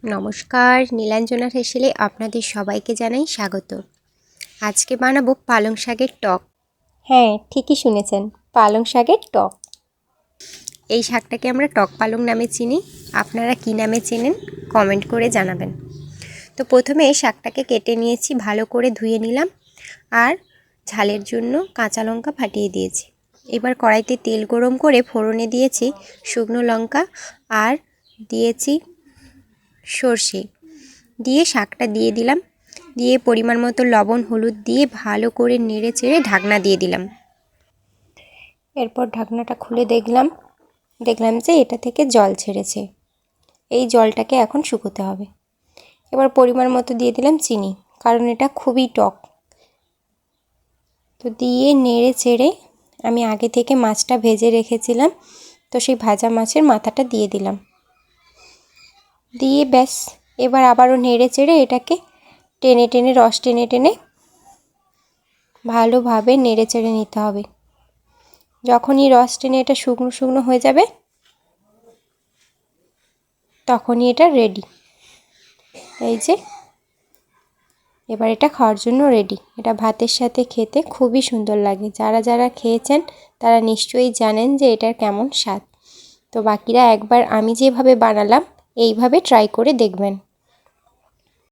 নমস্কার, নীলাঞ্জনা হেসেলে আপনাদের সবাইকে জানাই স্বাগত। আজকে বানাবো পালং শাকের টক। হ্যাঁ, ঠিকই শুনেছেন, পালং শাকের টক। এই শাকটাকে আমরা টক পালং নামে চিনি। আপনারা কী নামে চেনেন কমেন্ট করে জানাবেন। তো প্রথমে শাকটাকে কেটে নিয়েছি, ভালো করে ধুয়ে নিলাম আর ঝালের জন্য কাঁচা লঙ্কা ফাটিয়ে দিয়েছি। এবার কড়াইতে তেল গরম করে ফোড়নে দিয়েছি শুকনো লঙ্কা আর দিয়েছি সর্ষে, দিয়ে শাকটা দিয়ে দিলাম, দিয়ে পরিমাণ মতো লবণ হলুদ দিয়ে ভালো করে নেড়ে চেড়ে ঢাকনা দিয়ে দিলাম। এরপর ঢাকনাটা খুলে দেখলাম যে এটা থেকে জল ছেড়েছে। এই জলটাকে এখন শুকোতে হবে। এবার পরিমাণ মতো দিয়ে দিলাম চিনি, কারণ এটা খুবই টক। তো দিয়ে নেড়ে চেড়ে আমি আগে থেকে মাছটা ভেজে রেখেছিলাম, তো সেই ভাজা মাছের মাথাটা দিয়ে দিলাম, দিয়ে ব্যাস এবার আবারও নেড়ে চেড়ে এটাকে রস টেনে ভালোভাবে নেড়ে চেড়ে নিতে হবে। যখনই রস টেনে এটা শুকনো শুকনো হয়ে যাবে তখনই এটা রেডি। এই যে এবার এটা খাওয়ার জন্য রেডি। এটা ভাতের সাথে খেতে খুবই সুন্দর লাগে। যারা খেয়েছেন তারা নিশ্চয়ই জানেন যে এটার কেমন স্বাদ। তো বাকিরা একবার আমি যেভাবে বানালাম এইভাবে ট্রাই করে দেখবেন।